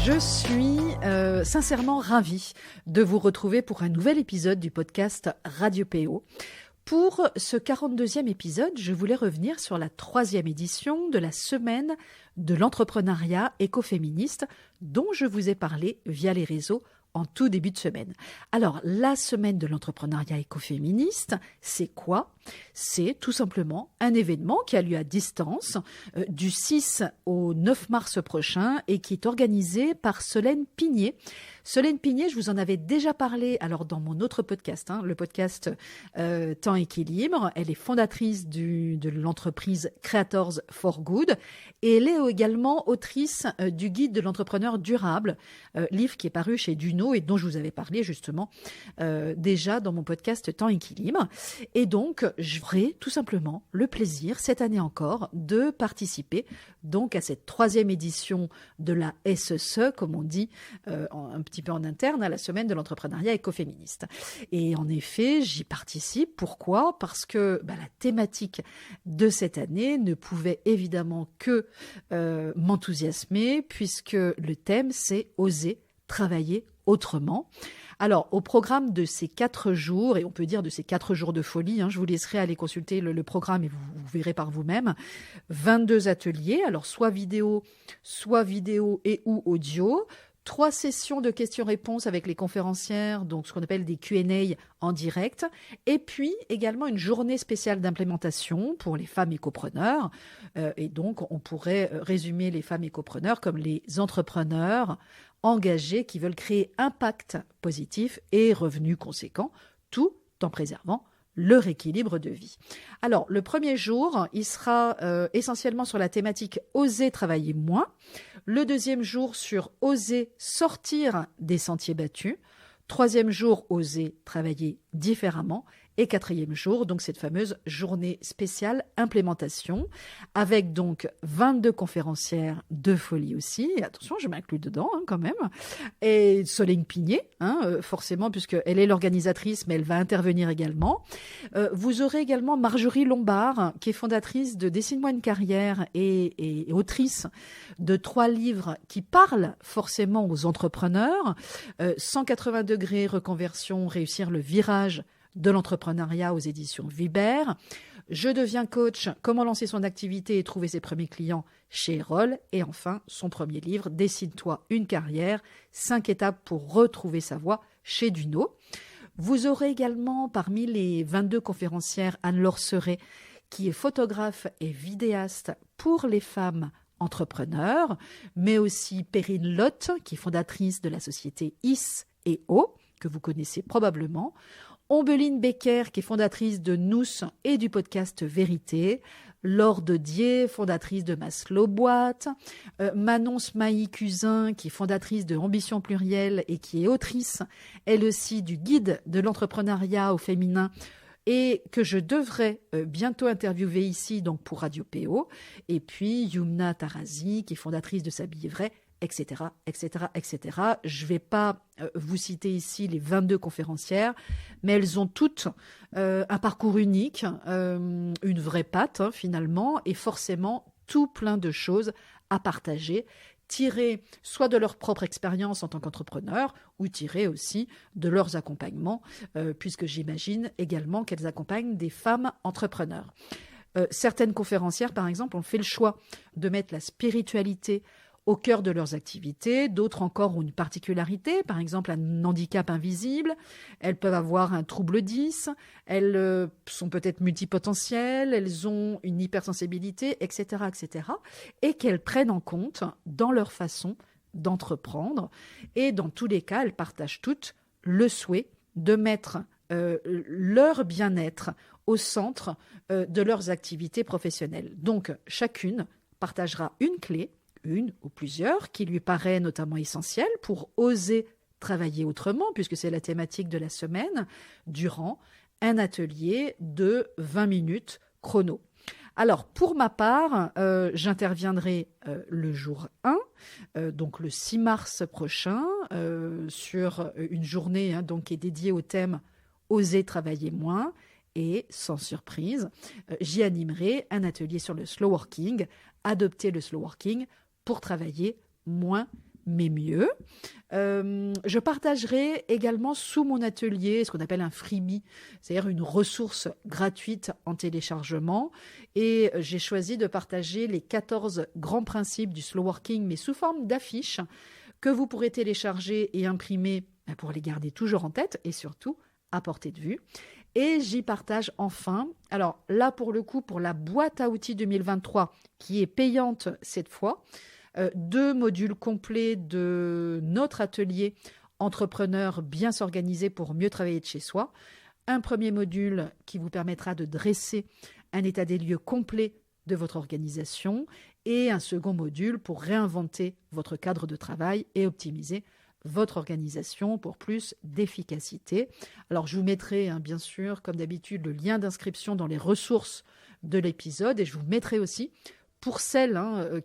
Je suis sincèrement ravie de vous retrouver pour un nouvel épisode du podcast Radio PO. Pour ce 42e épisode, je voulais revenir sur la 3e édition de la semaine de l'entrepreneuriat écoféministe dont je vous ai parlé via les réseaux en tout début de semaine. Alors, la semaine de l'entrepreneuriat écoféministe, c'est quoi ? C'est tout simplement un événement qui a lieu à distance du 6 au 9 mars prochain et qui est organisé par Solène Pigné. Solène Pigné, je vous en avais déjà parlé alors dans mon autre podcast, le podcast Temps Équilibre. Elle est fondatrice de l'entreprise Creators for Good et elle est également autrice du guide de l'entrepreneur durable, livre qui est paru chez Duno et dont je vous avais parlé justement déjà dans mon podcast Temps Équilibre. Et donc, j'aurai tout simplement le plaisir, cette année encore, de participer donc à cette 3e édition de la SSE, comme on dit un petit peu en interne, à la semaine de l'entrepreneuriat écoféministe. Et en effet, j'y participe. Pourquoi ? Parce que la thématique de cette année ne pouvait évidemment que m'enthousiasmer, puisque le thème, c'est « Oser travailler autrement ». Alors, au programme de ces 4 jours, et on peut dire de ces 4 jours de folie, je vous laisserai aller consulter le programme et vous verrez par vous-même, 22 ateliers, alors soit vidéo et ou audio, 3 sessions de questions-réponses avec les conférencières, donc ce qu'on appelle des Q&A en direct, et puis également une journée spéciale d'implémentation pour les femmes écopreneurs. Et donc, on pourrait résumer les femmes écopreneurs comme les entrepreneurs engagés qui veulent créer impact positif et revenus conséquents, tout en préservant leur équilibre de vie. Alors, le premier jour, il sera essentiellement sur la thématique « Oser travailler moins ». Le deuxième jour sur « Oser sortir des sentiers battus ». Troisième jour, « Oser travailler différemment ». Et 4e jour, donc cette fameuse journée spéciale implémentation, avec donc 22 conférencières de folie aussi. Et attention, je m'inclus dedans quand même. Et Solène Pigné, forcément, puisqu'elle est l'organisatrice, mais elle va intervenir également. Vous aurez également Marjorie Lombard, qui est fondatrice de Dessine-moi une carrière et autrice de 3 livres qui parlent forcément aux entrepreneurs. 180 degrés reconversion, réussir le virage de l'entrepreneuriat aux éditions Vibert. Je deviens coach, comment lancer son activité et trouver ses premiers clients chez Erol. Et enfin, son premier livre, Dessine-toi une carrière, 5 étapes pour retrouver sa voie chez Duno. Vous aurez également parmi les 22 conférencières Anne-Laure Seret, qui est photographe et vidéaste pour les femmes entrepreneurs, mais aussi Perrine Lotte, qui est fondatrice de la société Is&O, que vous connaissez probablement. Ombeline Becker, qui est fondatrice de Nous et du podcast Vérité. Laure Dedier, fondatrice de Maslow Boîte. Manon Smaï-Cusin, qui est fondatrice de Ambition Plurielle et qui est autrice, elle aussi, du guide de l'entrepreneuriat au féminin et que je devrais bientôt interviewer ici donc pour Radio PO. Et puis Yumna Tarazi, qui est fondatrice de S'habiller vrai, etc., etc., etc. Je ne vais pas vous citer ici les 22 conférencières, mais elles ont toutes un parcours unique, une vraie patte finalement, et forcément tout plein de choses à partager, tirées soit de leur propre expérience en tant qu'entrepreneur, ou tirées aussi de leurs accompagnements, puisque j'imagine également qu'elles accompagnent des femmes entrepreneurs. Certaines conférencières, par exemple, ont fait le choix de mettre la spiritualité au cœur de leurs activités. D'autres encore ont une particularité, par exemple un handicap invisible. Elles peuvent avoir un trouble 10, elles sont peut-être multipotentielles, elles ont une hypersensibilité, etc., etc. et qu'elles prennent en compte dans leur façon d'entreprendre. Et dans tous les cas, elles partagent toutes le souhait de mettre leur bien-être au centre de leurs activités professionnelles. Donc, chacune partagera une clé, une ou plusieurs, qui lui paraît notamment essentielle pour oser travailler autrement, puisque c'est la thématique de la semaine, durant un atelier de 20 minutes chrono. Alors, pour ma part, j'interviendrai le jour 1, donc le 6 mars prochain, sur une journée donc, qui est dédiée au thème « Oser travailler moins ». Et, sans surprise, j'y animerai un atelier sur le slow working, adopter le slow working pour travailler moins mais mieux. Je partagerai également sous mon atelier ce qu'on appelle un freebie, c'est-à-dire une ressource gratuite en téléchargement. Et j'ai choisi de partager les 14 grands principes du slow working, mais sous forme d'affiches que vous pourrez télécharger et imprimer pour les garder toujours en tête et surtout à portée de vue. Et j'y partage enfin, alors là pour le coup, pour la boîte à outils 2023, qui est payante cette fois, 2 modules complets de notre atelier entrepreneur bien s'organiser pour mieux travailler de chez soi. Un premier module qui vous permettra de dresser un état des lieux complet de votre organisation et un second module pour réinventer votre cadre de travail et optimiser votre organisation pour plus d'efficacité. Alors, je vous mettrai, bien sûr, comme d'habitude, le lien d'inscription dans les ressources de l'épisode et je vous mettrai aussi, pour celles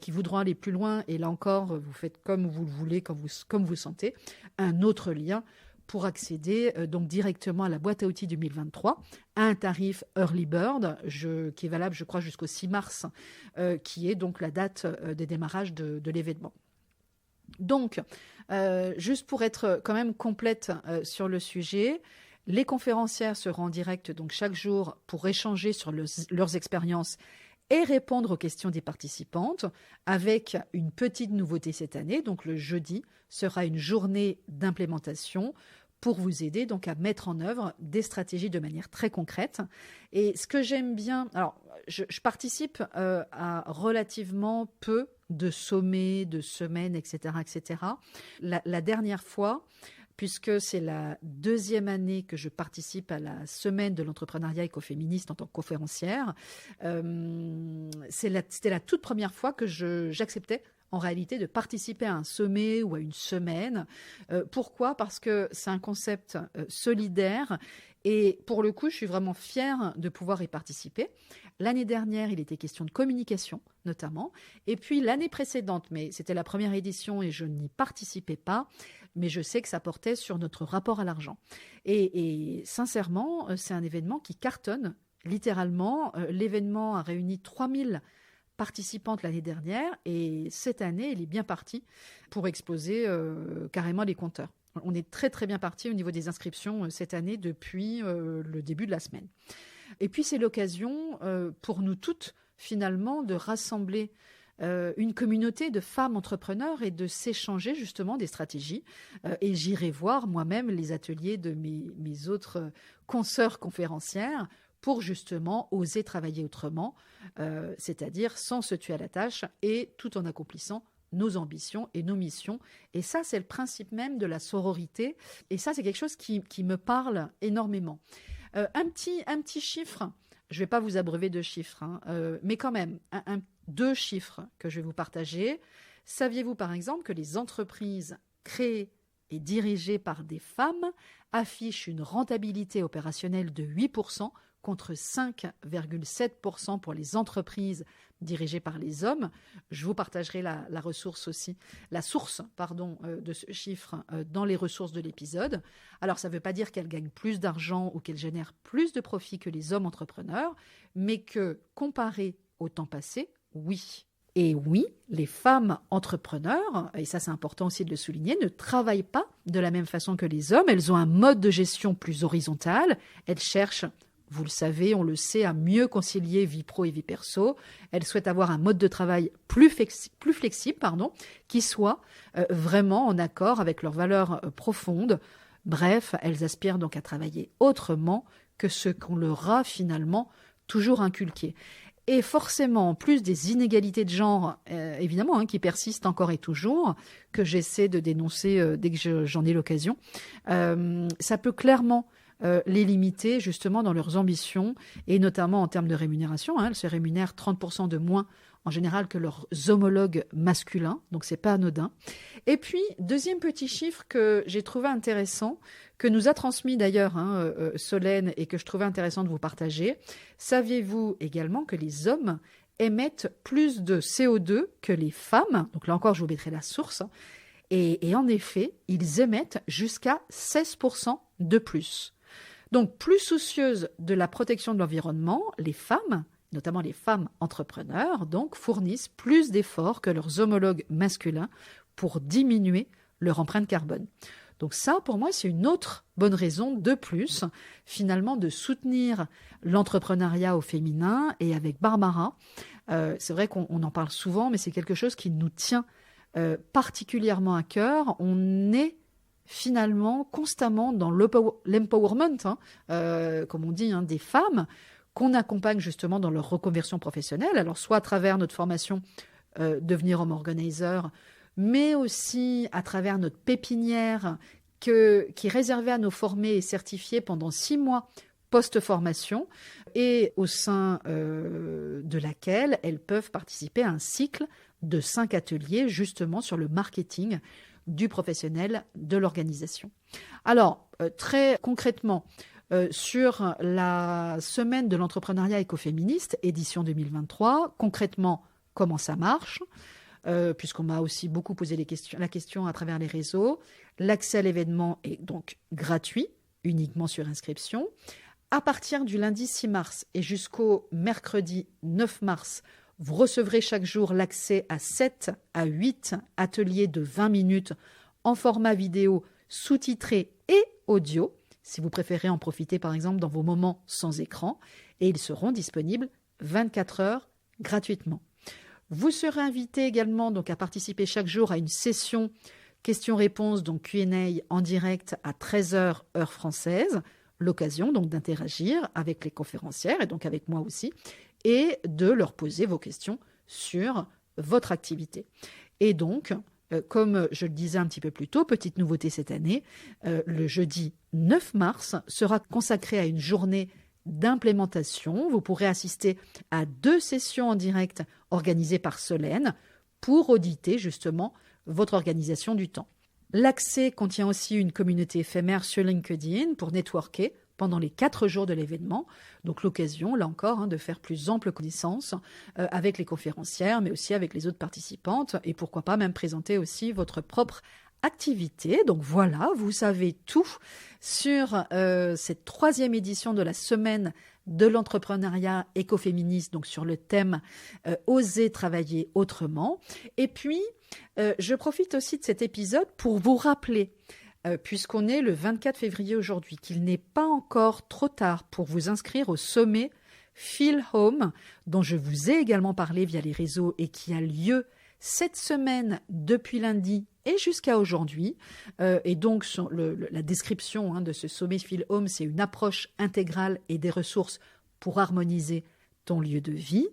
qui voudront aller plus loin, et là encore, vous faites comme vous le voulez, comme vous sentez, un autre lien pour accéder donc directement à la boîte à outils 2023 à un tarif Early Bird qui est valable, je crois, jusqu'au 6 mars, qui est donc la date de démarrage de l'événement. Donc, juste pour être quand même complète sur le sujet, les conférencières seront en direct donc chaque jour pour échanger sur leurs expériences et répondre aux questions des participantes, avec une petite nouveauté cette année. Donc le jeudi sera une journée d'implémentation pour vous aider donc à mettre en œuvre des stratégies de manière très concrète. Et ce que j'aime bien, alors je participe à relativement peu de sommets, de semaines, etc. etc. La dernière fois, puisque c'est la 2e année que je participe à la semaine de l'entrepreneuriat écoféministe en tant que conférencière, c'était la toute première fois que j'acceptais en réalité de participer à un sommet ou à une semaine. Pourquoi ? Parce que c'est un concept solidaire et pour le coup, je suis vraiment fière de pouvoir y participer. L'année dernière, il était question de communication notamment. Et puis l'année précédente, mais c'était la première édition et je n'y participais pas, mais je sais que ça portait sur notre rapport à l'argent. Et sincèrement, c'est un événement qui cartonne littéralement. L'événement a réuni 3000 participantes l'année dernière et cette année, il est bien parti pour exploser carrément les compteurs. On est très très bien parti au niveau des inscriptions cette année depuis le début de la semaine. Et puis c'est l'occasion pour nous toutes finalement de rassembler une communauté de femmes entrepreneurs et de s'échanger justement des stratégies. Et j'irai voir moi-même les ateliers de mes autres consoeurs conférencières pour justement oser travailler autrement, c'est-à-dire sans se tuer à la tâche et tout en accomplissant nos ambitions et nos missions. Et ça, c'est le principe même de la sororité. Et ça, c'est quelque chose qui me parle énormément. Un petit chiffre, je ne vais pas vous abreuver de chiffres, mais quand même, 2 chiffres que je vais vous partager. Saviez-vous par exemple que les entreprises créées et dirigées par des femmes affichent une rentabilité opérationnelle de 8% contre 5,7% pour les entreprises dirigées par les hommes. Je vous partagerai la source de ce chiffre dans les ressources de l'épisode. Alors, ça ne veut pas dire qu'elles gagnent plus d'argent ou qu'elles génèrent plus de profits que les hommes entrepreneurs, mais que, comparé au temps passé, oui. Et oui, les femmes entrepreneurs, et ça c'est important aussi de le souligner, ne travaillent pas de la même façon que les hommes. Elles ont un mode de gestion plus horizontal. Elles cherchent, vous le savez, on le sait, à mieux concilier vie pro et vie perso. Elles souhaitent avoir un mode de travail plus flexible, qui soit vraiment en accord avec leurs valeurs profondes. Bref, elles aspirent donc à travailler autrement que ce qu'on leur a finalement toujours inculqué. Et forcément, en plus des inégalités de genre, évidemment, qui persistent encore et toujours, que j'essaie de dénoncer dès que j'en ai l'occasion, ça peut clairement les limiter justement dans leurs ambitions et notamment en termes de rémunération. Elles se rémunèrent 30% de moins en général que leurs homologues masculins, donc c'est pas anodin. Et puis, deuxième petit chiffre que j'ai trouvé intéressant, que nous a transmis d'ailleurs Solène et que je trouvais intéressant de vous partager. Saviez-vous également que les hommes émettent plus de CO2 que les femmes? Donc là encore, je vous mettrai la source. Et en effet, ils émettent jusqu'à 16% de plus. Donc, plus soucieuses de la protection de l'environnement, les femmes, notamment les femmes entrepreneurs, donc, fournissent plus d'efforts que leurs homologues masculins pour diminuer leur empreinte carbone. Donc ça, pour moi, c'est une autre bonne raison de plus, finalement, de soutenir l'entrepreneuriat au féminin. Et avec Barbara, c'est vrai qu'on en parle souvent, mais c'est quelque chose qui nous tient particulièrement à cœur. On est finalement constamment dans l'empowerment, comme on dit, des femmes qu'on accompagne justement dans leur reconversion professionnelle. Alors soit à travers notre formation Devenir Home Organizer, mais aussi à travers notre pépinière qui est réservée à nos formés et certifiés pendant 6 mois post-formation et au sein de laquelle elles peuvent participer à un cycle de 5 ateliers justement sur le marketing du professionnel de l'organisation. Alors, très concrètement, sur la semaine de l'entrepreneuriat écoféministe, édition 2023, concrètement, comment ça marche ? Puisqu'on m'a aussi beaucoup posé la question à travers les réseaux. L'accès à l'événement est donc gratuit, uniquement sur inscription. À partir du lundi 6 mars et jusqu'au mercredi 9 mars, vous recevrez chaque jour l'accès à 7 à 8 ateliers de 20 minutes en format vidéo sous-titré et audio, si vous préférez en profiter par exemple dans vos moments sans écran, et ils seront disponibles 24 heures gratuitement. Vous serez invité également donc à participer chaque jour à une session questions-réponses, donc Q&A en direct à 13h heure française, l'occasion donc d'interagir avec les conférencières et donc avec moi aussi, et de leur poser vos questions sur votre activité. Et donc, comme je le disais un petit peu plus tôt, petite nouveauté cette année, le jeudi 9 mars sera consacré à une journée d'implémentation. Vous pourrez assister à 2 sessions en direct organisées par Solène pour auditer justement votre organisation du temps. L'accès contient aussi une communauté éphémère sur LinkedIn pour networker pendant les 4 jours de l'événement. Donc l'occasion, là encore, de faire plus ample connaissance avec les conférencières, mais aussi avec les autres participantes, et pourquoi pas même présenter aussi votre propre activité. Donc voilà, vous savez tout sur cette 3e édition de la semaine de l'entrepreneuriat écoféministe, donc sur le thème Oser travailler autrement. Et puis, je profite aussi de cet épisode pour vous rappeler, puisqu'on est le 24 février aujourd'hui, qu'il n'est pas encore trop tard pour vous inscrire au sommet Feel Home, dont je vous ai également parlé via les réseaux et qui a lieu cette semaine depuis lundi et jusqu'à aujourd'hui. Et donc, la description de ce sommet Feel Home, c'est une approche intégrale et des ressources pour harmoniser ton lieu de vie.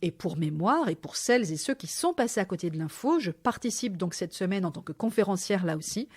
Et pour mémoire, et pour celles et ceux qui sont passés à côté de l'info, je participe donc cette semaine en tant que conférencière là aussi,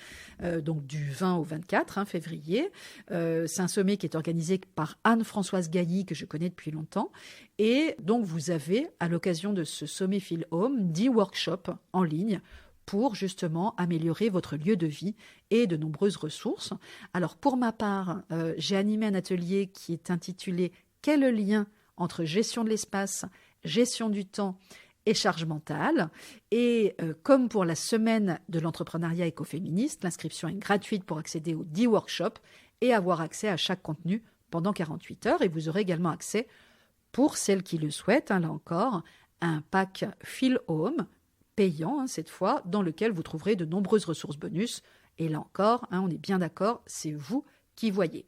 donc du 20 au 24 février. C'est un sommet qui est organisé par Anne-Françoise Gailly, que je connais depuis longtemps. Et donc vous avez, à l'occasion de ce sommet Feel Home, 10 workshops en ligne pour justement améliorer votre lieu de vie et de nombreuses ressources. Alors pour ma part, j'ai animé un atelier qui est intitulé « Quel lien entre gestion de l'espace, gestion du temps et charge mentale ?» Et comme pour la semaine de l'entrepreneuriat écoféministe, l'inscription est gratuite pour accéder aux 10 workshops et avoir accès à chaque contenu pendant 48 heures. Et vous aurez également accès, pour celles qui le souhaitent, là encore, à un pack Feel Home, payant cette fois, dans lequel vous trouverez de nombreuses ressources bonus. Et là encore, on est bien d'accord, c'est vous qui voyez.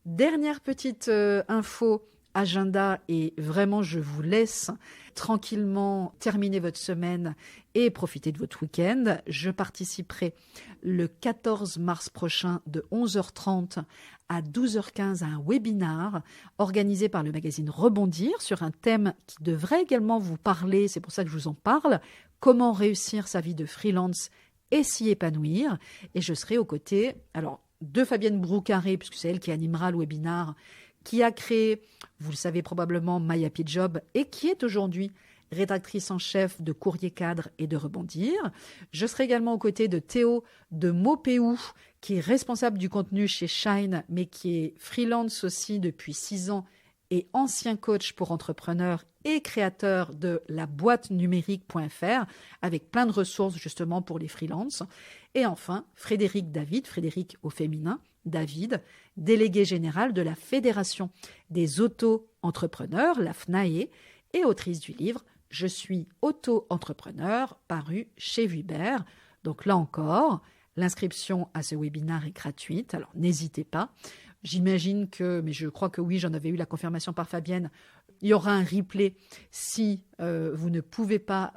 Dernière petite info, agenda, et vraiment je vous laisse tranquillement terminer votre semaine et profiter de votre week-end. Je participerai le 14 mars prochain de 11h30 à 12h15 à un webinar organisé par le magazine Rebondir sur un thème qui devrait également vous parler, c'est pour ça que je vous en parle, comment réussir sa vie de freelance et s'y épanouir. Et je serai aux côtés, alors de Fabienne Broucaré, puisque c'est elle qui animera le webinaire, qui a créé, vous le savez probablement, My Happy Job et qui est aujourd'hui rédactrice en chef de Courrier Cadre et de Rebondir. Je serai également aux côtés de Théo de Mopéou, qui est responsable du contenu chez Shine, mais qui est freelance aussi depuis 6 ans et ancien coach pour entrepreneurs et créateur de la boîte numérique.fr avec plein de ressources justement pour les freelances. Et enfin, Frédéric David, Frédéric au féminin, David, délégué général de la Fédération des auto-entrepreneurs, la FNAE, et autrice du livre « Je suis auto-entrepreneur » paru chez Vuibert. Donc là encore, l'inscription à ce webinaire est gratuite, alors n'hésitez pas. J'imagine que, mais je crois que oui, j'en avais eu la confirmation par Fabienne, il y aura un replay si vous ne pouvez pas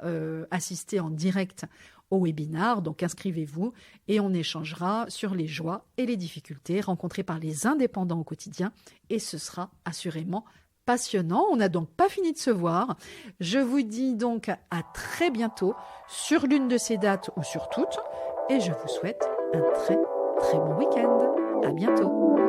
assister en direct au webinaire. Donc inscrivez-vous et on échangera sur les joies et les difficultés rencontrées par les indépendants au quotidien et ce sera assurément passionnant. On n'a donc pas fini de se voir. Je vous dis donc à très bientôt sur l'une de ces dates ou sur toutes et je vous souhaite un très très bon week-end. À bientôt.